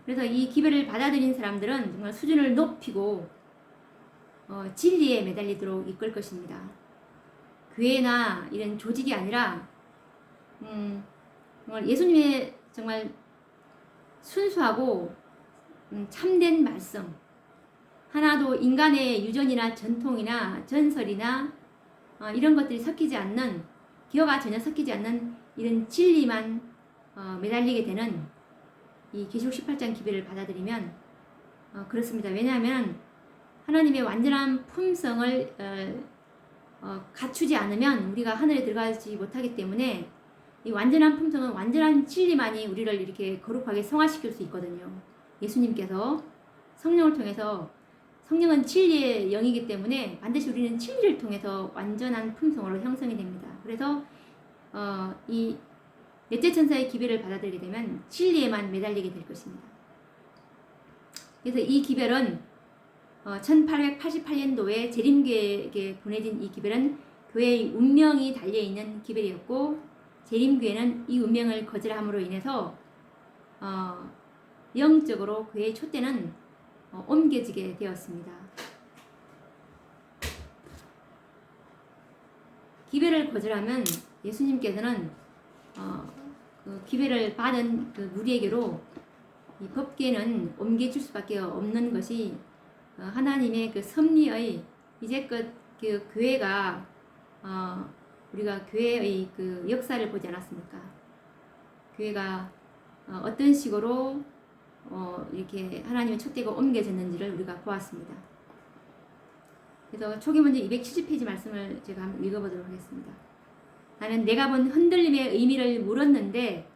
그래서 이 기별을 받아들인 사람들은 정말 수준을 높이고 진리에 매달리도록 이끌 것입니다. 교회나 이런 조직이 아니라 정말 예수님의 정말 순수하고 참된 말씀, 하나도 인간의 유전이나 전통이나 전설이나 이런 것들이 섞이지 않는, 기호가 전혀 섞이지 않는 이런 진리만 매달리게 되는 이 계시록 18장 기별을 받아들이면 그렇습니다. 왜냐하면 하나님의 완전한 품성을 갖추지 않으면 우리가 하늘에 들어가지 못하기 때문에, 이 완전한 품성은 완전한 진리만이 우리를 이렇게 거룩하게 성화시킬 수 있거든요. 예수님께서 성령을 통해서, 성령은 진리의 영이기 때문에 반드시 우리는 진리를 통해서 완전한 품성으로 형성이 됩니다. 그래서 이 넷째 천사의 기별을 받아들이게 되면 진리에만 매달리게 될 것입니다. 그래서 이 기별은 1888년도에 재림교회에게 보내진 이 기별은 교회의 운명이 달려있는 기별이었고, 재림교회는 이 운명을 거절함으로 인해서 영적으로 교회의 촛대는 옮겨지게 되었습니다. 기별을 거절하면 예수님께서는 그 기별을 받은 그 무리에게로 이 법궤는 옮겨질 수밖에 없는 것이 하나님의 그 섭리의 이제껏 그 교회가 우리가 교회의 그 역사를 보지 않았습니까? 교회가 어떤 식으로 이렇게 하나님의 촛대가 옮겨졌는지를 우리가 보았습니다. 그래서 초기 문제 270페이지 말씀을 제가 한번 읽어보도록 하겠습니다. 나는 내가 본 흔들림의 의미를 물었는데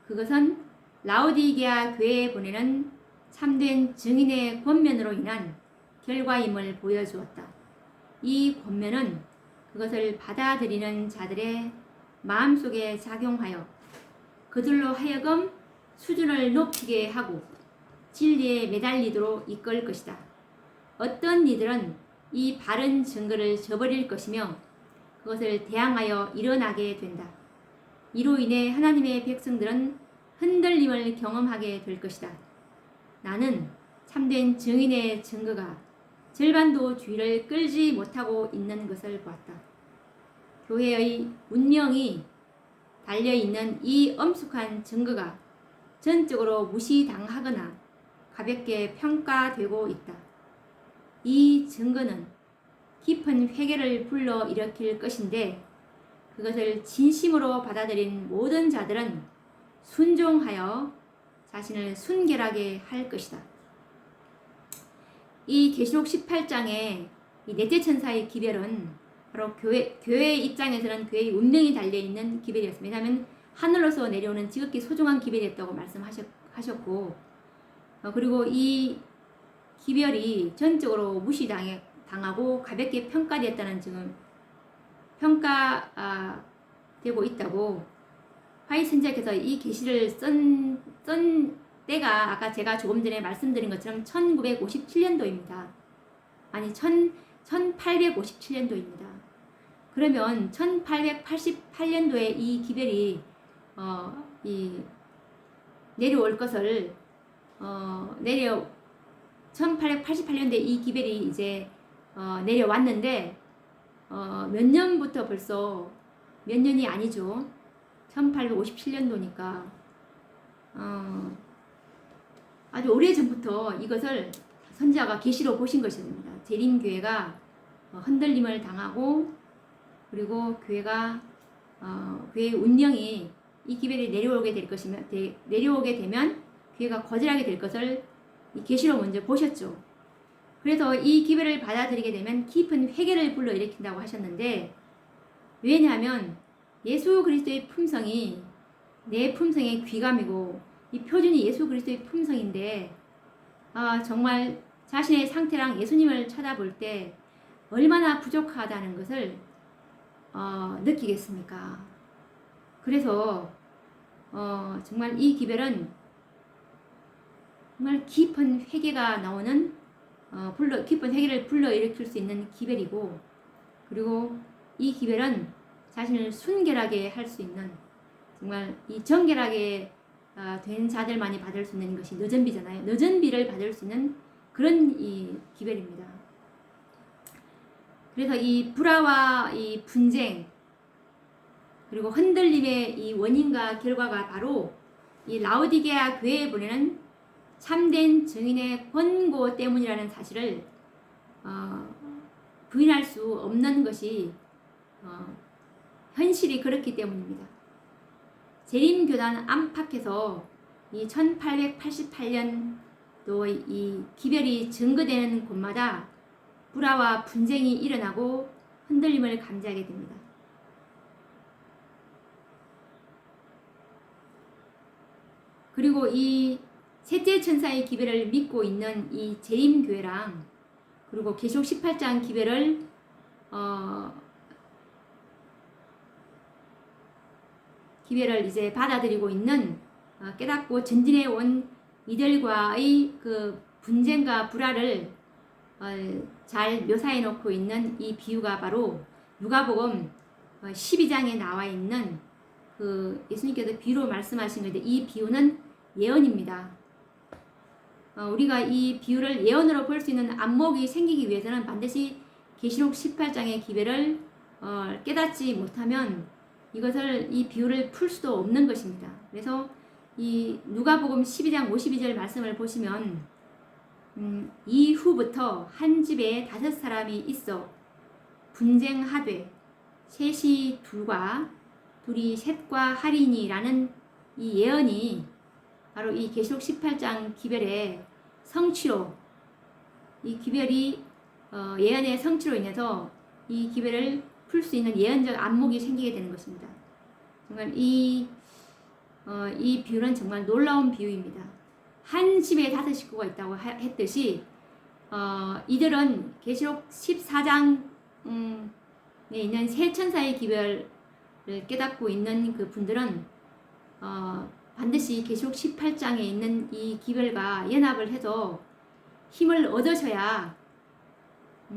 그것은 라오디게아 교회에 보내는 참된 증인의 권면으로 인한 결과임을 보여주었다. 이 권면은 그것을 받아들이는 자들의 마음속에 작용하여 그들로 하여금 수준을 높이게 하고 진리에 매달리도록 이끌 것이다. 어떤 이들은 이 바른 증거를 저버릴 것이며 그것을 대항하여 일어나게 된다. 이로 인해 하나님의 백성들은 흔들림을 경험하게 될 것이다. 나는 참된 증인의 증거가 절반도 주의를 끌지 못하고 있는 것을 보았다. 교회의 운명이 달려있는 이 엄숙한 증거가 전적으로 무시당하거나 가볍게 평가되고 있다. 이 증거는 깊은 회개를 불러일으킬 것인데 그것을 진심으로 받아들인 모든 자들은 순종하여 자신을 순결하게 할 것이다. 이 계시록 18장의 이 넷째 천사의 기별은 바로 교회의 입장에서는 교회의 운명이 달려있는 기별이었습니다. 왜냐하면 하늘로서 내려오는 지극히 소중한 기별이었다고 말씀하셨고 그리고 이 기별이 전적으로 무시당하고 가볍게 평가되었다는 지금 평가되고 있다고 화이 선지자께서 이 계시를 쓴 때가 아까 제가 조금 전에 말씀드린 것처럼 1957년도입니다. 아니 1857년도입니다. 그러면 1888년도에 이 기별이 내려올 것을 1888년도에 이 기별이 이제 내려왔는데 몇 년부터 벌써 몇 년이 아니죠. 1857년도니까 아주 오래전부터 이것을 선지자가 계시로 보신 것입니다. 재림교회가 흔들림을 당하고 그리고 교회가 교회의 운명이 이 기별이 내려오게 되면 교회가 거절하게 될 것을 이 계시로 먼저 보셨죠. 그래서 이 기별을 받아들이게 되면 깊은 회개를 불러일으킨다고 하셨는데 왜냐하면 예수 그리스도의 품성이 내 품성의 귀감이고 이 표준이 예수 그리스도의 품성인데 정말 자신의 상태랑 예수님을 쳐다볼 때 얼마나 부족하다는 것을 느끼겠습니까? 그래서 정말 이 기별은 정말 깊은 회개가 나오는 깊은 회개를 불러일으킬 수 있는 기별이고 그리고 이 기별은 자신을 순결하게 할 수 있는 정말 이 정결하게 된 자들만이 받을 수 있는 것이 너전비잖아요. 너전비를 받을 수 있는 그런 이 기별입니다. 그래서 이 불화와 이 분쟁 그리고 흔들림의 이 원인과 결과가 바로 이 라오디게아 교회에 보내는 참된 증인의 권고 때문이라는 사실을 부인할 수 없는 것이 현실이 그렇기 때문입니다. 재림교단 안팎에서 이 1888년도 이 기별이 증거되는 곳마다 불화와 분쟁이 일어나고 흔들림을 감지하게 됩니다. 그리고 이 셋째 천사의 기별을 믿고 있는 이 재림교회랑 그리고 계시록 18장 기별을 이제 받아들이고 있는 깨닫고 전진해 온 이들과의 그 분쟁과 불화를 잘 묘사해 놓고 있는 이 비유가 바로 누가복음 12장에 나와 있는 그 예수님께서 비유로 말씀하신 건데 이 비유는 예언입니다. 우리가 이 비유를 예언으로 볼 수 있는 안목이 생기기 위해서는 반드시 계시록 18장의 기별을 깨닫지 못하면 이 비유를 풀 수도 없는 것입니다. 그래서 이 누가복음 12장 52절 말씀을 보시면 이후부터 한 집에 5사람이 있어 분쟁하되 셋이 둘과 둘이 셋과 하리니라는 이 예언이 바로 이 계시록 18장 기별의 성취로 이 기별이 예언의 성취로 인해서 이 기별을 풀 수 있는 예언적 안목이 생기게 되는 것입니다. 정말 이 비유는 정말 놀라운 비유입니다. 한 집에 5 식구가 있다고 했듯이 이들은 계시록 14장에 있는 세 천사의 기별을 깨닫고 있는 그 분들은 반드시 계시록 18장에 있는 이 기별과 연합을 해서 힘을 얻으셔야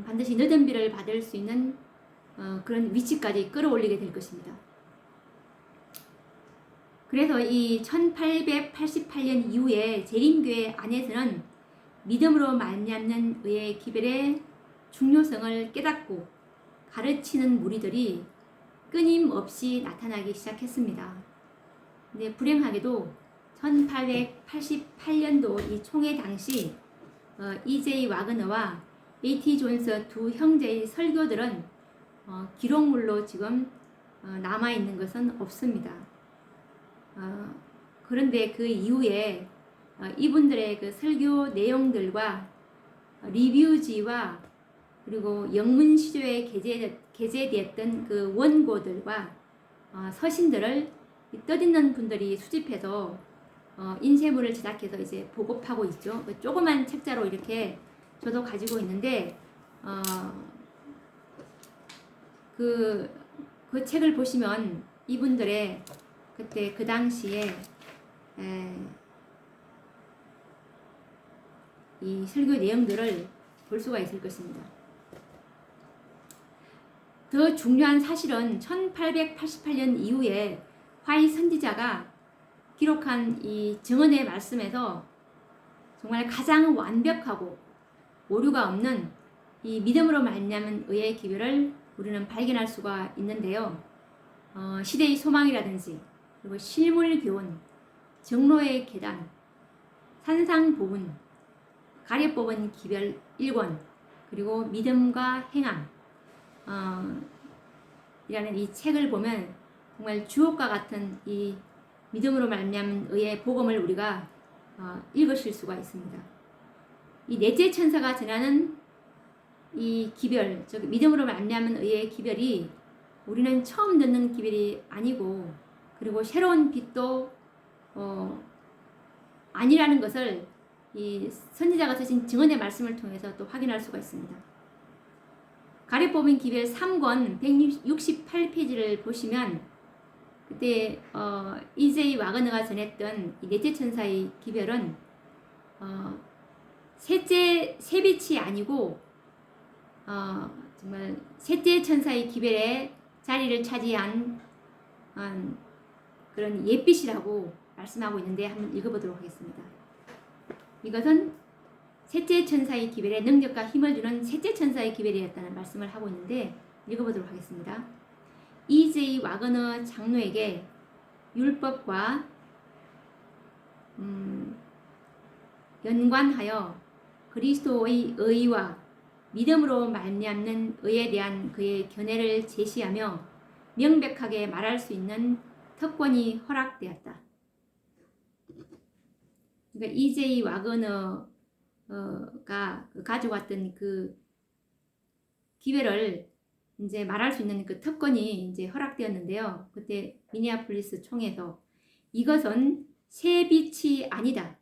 반드시 늦은 비를 받을 수 있는 그런 위치까지 끌어올리게 될 것입니다. 그래서 이 1888년 이후에 재림교회 안에서는 믿음으로 말미암는 의의 기별의 중요성을 깨닫고 가르치는 무리들이 끊임없이 나타나기 시작했습니다. 근데 불행하게도 1888년도 이 총회 당시 E.J. 와그너와 A.T. 존스 두 형제의 설교들은 기록물로 지금 남아있는 것은 없습니다. 그런데 그 이후에 이분들의 그 설교 내용들과 리뷰지와 그리고 영문시조에 게재되었던 그 원고들과 서신들을 뜻있는 분들이 수집해서 인쇄물을 제작해서 이제 보급하고 있죠. 그 조그만 책자로 이렇게 저도 가지고 있는데 그 책을 보시면 이분들의 그때 그 당시에 이 설교 내용들을 볼 수가 있을 것입니다. 더 중요한 사실은 1888년 이후에 화이 선지자가 기록한 이 증언의 말씀에서 정말 가장 완벽하고 오류가 없는 이 믿음으로 말미암은 의의 기별을 우리는 발견할 수가 있는데요. 시대의 소망이라든지 그리고 실물 교훈, 정로의 계단, 산상보훈, 가려 뽑은 기별 1권, 그리고 믿음과 행함 이라는 이 책을 보면 정말 주옥과 같은 이 믿음으로 말미암은 의의 복음을 우리가 읽으실 수가 있습니다. 이 넷째 천사가 전하는 이 기별, 즉 믿음으로 말미암은 의의 기별이 우리는 처음 듣는 기별이 아니고 그리고 새로운 빛도 아니라는 것을 이 선지자가 쓰신 증언의 말씀을 통해서 또 확인할 수가 있습니다. 가려 뽑은 기별 3권 168페이지를 보시면 그때 E.J. 와그너가 전했던 이 넷째 천사의 기별은 셋째 세빛이 아니고 정말 셋째 천사의 기별에 자리를 차지한 그런 옛빛이라고 말씀하고 있는데 한번 읽어보도록 하겠습니다. 이것은 셋째 천사의 기별에 능력과 힘을 주는 셋째 천사의 기별이었다는 말씀을 하고 있는데 읽어보도록 하겠습니다. E.J. 와그너 장로에게 율법과 연관하여 그리스도의 의와 믿음으로 말미암는 의에 대한 그의 견해를 제시하며 명백하게 말할 수 있는 특권이 허락되었다. 그러니까 E.J. 와그너가 가져왔던 그 기별을 이제 말할 수 있는 그 특권이 이제 허락되었는데요. 그때 미니아폴리스 총회에서 이것은 새 빛이 아니다.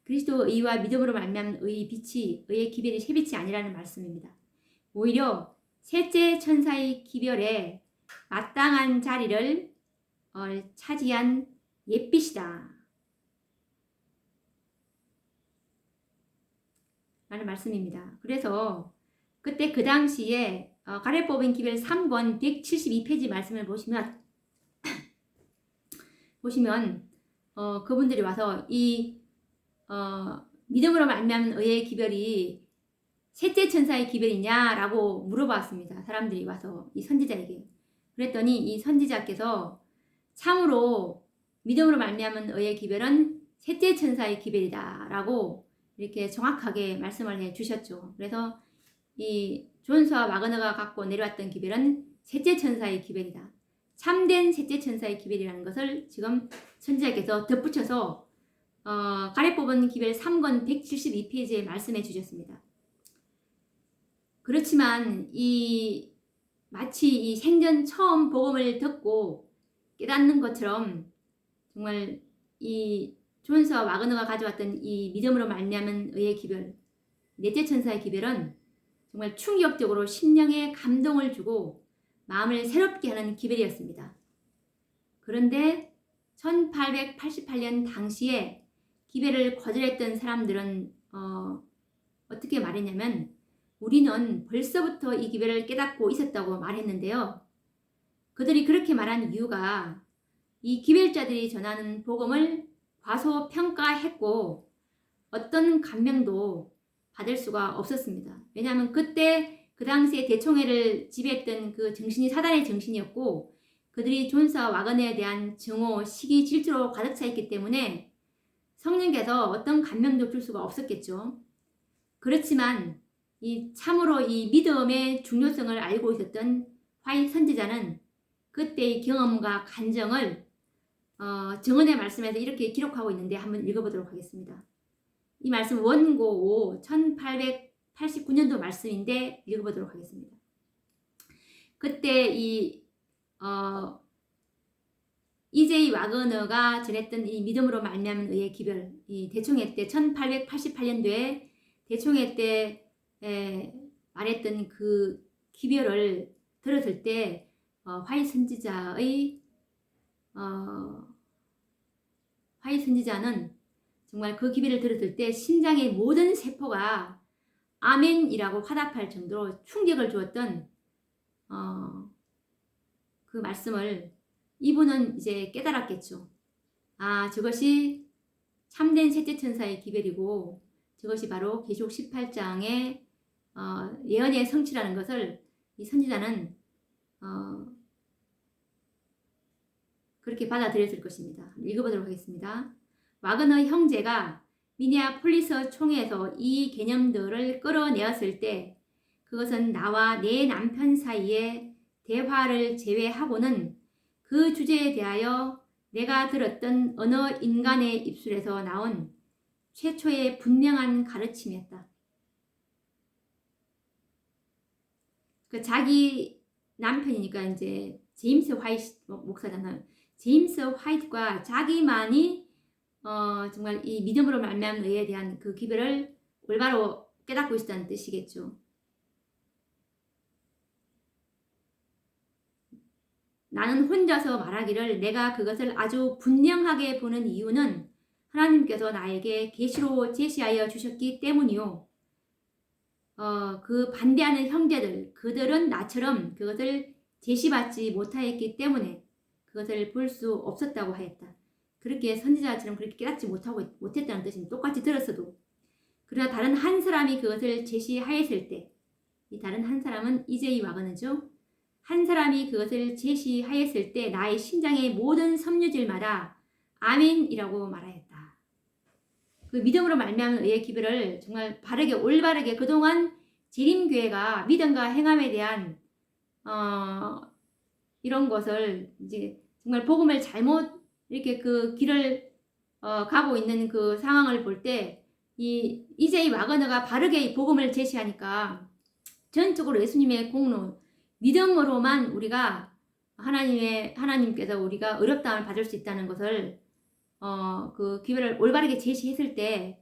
그리스도 의와 믿음으로 말미암은 의의 빛이 의의 기별이 새 빛이 아니라는 말씀입니다. 오히려 셋째 천사의 기별에 마땅한 자리를 차지한 옛빛이다 라는 말씀입니다. 그래서 그때 그 당시에 가래 뽑은 기별 3권 172페이지 말씀을 보시면 그분들이 와서 이 믿음으로 말미암은 의의 기별이 셋째 천사의 기별이냐라고 물어봤습니다. 사람들이 와서 이 선지자에게. 그랬더니 이 선지자께서 참으로 믿음으로 말미암은 의의 기별은 셋째 천사의 기별이다 라고 이렇게 정확하게 말씀을 해 주셨죠. 그래서 이 존스와 와그너가 갖고 내려왔던 기별은 셋째 천사의 기별이다. 참된 셋째 천사의 기별이라는 것을 지금 선지자께서 덧붙여서 가래 뽑은 기별 3권 172페이지에 말씀해 주셨습니다. 그렇지만 마치 이 생전 처음 복음을 듣고 깨닫는 것처럼 정말 이 존스와 와그너가 가져왔던 이 믿음으로 말미암은 의의 기별, 넷째 천사의 기별은 정말 충격적으로 심령에 감동을 주고 마음을 새롭게 하는 기별이었습니다. 그런데 1888년 당시에 기별을 거절했던 사람들은 어떻게 말했냐면 우리는 벌써부터 이 기별을 깨닫고 있었다고 말했는데요. 그들이 그렇게 말한 이유가 이 기별자들이 전하는 복음을 과소평가했고 어떤 감명도 받을 수가 없었습니다. 왜냐하면 그때 그 당시에 대총회를 지배했던 그 정신이 사단의 정신이었고 그들이 존스와 와그너에 대한 증오, 시기, 질투로 가득 차 있기 때문에 성령께서 어떤 감명도 줄 수가 없었겠죠. 그렇지만 참으로 이 믿음의 중요성을 알고 있었던 화이트 선지자는 그때의 경험과 간정을 정언의 말씀에서 이렇게 기록하고 있는데 한번 읽어보도록 하겠습니다. 이 말씀 원고 5 1889년도 말씀인데 읽어보도록 하겠습니다. 그때 이제이 와그너가 전했던 이 믿음으로 말미암은 의의 기별, 이 대총회 때 1888년도에 대총회 때 말했던 그 기별을 들었을 때 화이트 선지자는 정말 그 기별을 들었을 때 심장의 모든 세포가 아멘이라고 화답할 정도로 충격을 주었던 그 말씀을 이분은 이제 깨달았겠죠. 아, 저것이 참된 셋째 천사의 기별이고 저것이 바로 계시록 18장의 예언의 성취라는 것을 이 선지자는 그렇게 받아들였을 것입니다. 읽어보도록 하겠습니다. 와그너 형제가 미네아폴리스 총회에서 이 개념들을 끌어내었을 때 그것은 나와 내 남편 사이의 대화를 제외하고는 그 주제에 대하여 내가 들었던 어느 인간의 입술에서 나온 최초의 분명한 가르침이었다. 그 자기 남편이니까 이제 제임스 화이트 목사잖아요. 제임스 화이트가 자기만이 정말 이 믿음으로 말미암은 의에 대한 그 기별을 올바로 깨닫고 있었다는 뜻이겠죠. 나는 혼자서 말하기를 내가 그것을 아주 분명하게 보는 이유는 하나님께서 나에게 계시로 제시하여 주셨기 때문이요. 그 반대하는 형제들, 그들은 나처럼 그것을 제시받지 못하였기 때문에 그것을 볼 수 없었다고 하였다. 그렇게 선지자처럼 그렇게 깨닫지 못했다는 뜻입니다. 똑같이 들었어도. 그러나 다른 한 사람이 그것을 제시하였을 때, 이 다른 한 사람은 이제이 와그너죠. 한 사람이 그것을 제시하였을 때 나의 심장의 모든 섬유질마다 아멘이라고 말하였다. 그 믿음으로 말미암은 의의 기별을 정말 바르게 올바르게 그동안 재림교회가 믿음과 행함에 대한 이런 것을 이제 정말 복음을 잘못 이렇게 그 길을 가고 있는 그 상황을 볼 때 이제이 와그너가 바르게 이 복음을 제시하니까 전적으로 예수님의 공로 믿음으로만 우리가 하나님께서 우리가 어렵다함을 받을 수 있다는 것을 그 기별을 올바르게 제시했을 때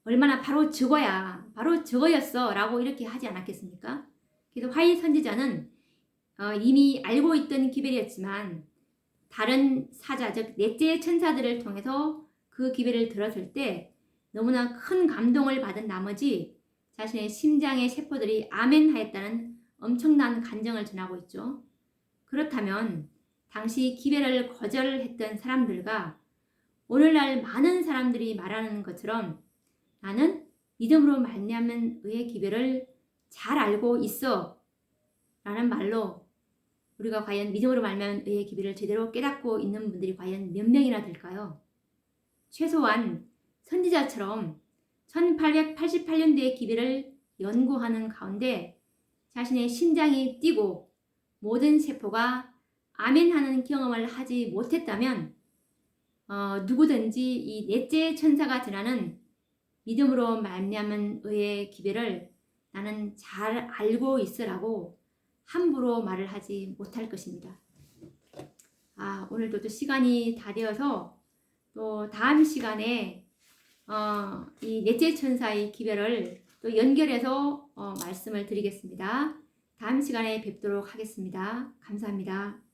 얼마나 바로 저거였어 라고 이렇게 하지 않았겠습니까? 그래서 화이 선지자는 이미 알고 있던 기별이었지만 다른 사자 즉 넷째 천사들을 통해서 그 기별을 들었을 때 너무나 큰 감동을 받은 나머지 자신의 심장의 세포들이 아멘 하였다는 엄청난 간정을 전하고 있죠. 그렇다면 당시 기별을 거절했던 사람들과 오늘날 많은 사람들이 말하는 것처럼 나는 믿음으로 말미암은 의의 기별을 잘 알고 있어 라는 말로 우리가 과연 믿음으로 말미암은 의의 기별을 제대로 깨닫고 있는 분들이 과연 몇 명이나 될까요? 최소한 선지자처럼 1888년도의 기별을 연구하는 가운데 자신의 심장이 뛰고 모든 세포가 아멘하는 경험을 하지 못했다면 누구든지 이 넷째 천사가 전하는 믿음으로 말미암은 의의 기별을 나는 잘 알고 있으라고 함부로 말을 하지 못할 것입니다. 오늘도 또 시간이 다 되어서 또 다음 시간에 이 넷째 천사의 기별을 또 연결해서 말씀을 드리겠습니다. 다음 시간에 뵙도록 하겠습니다. 감사합니다.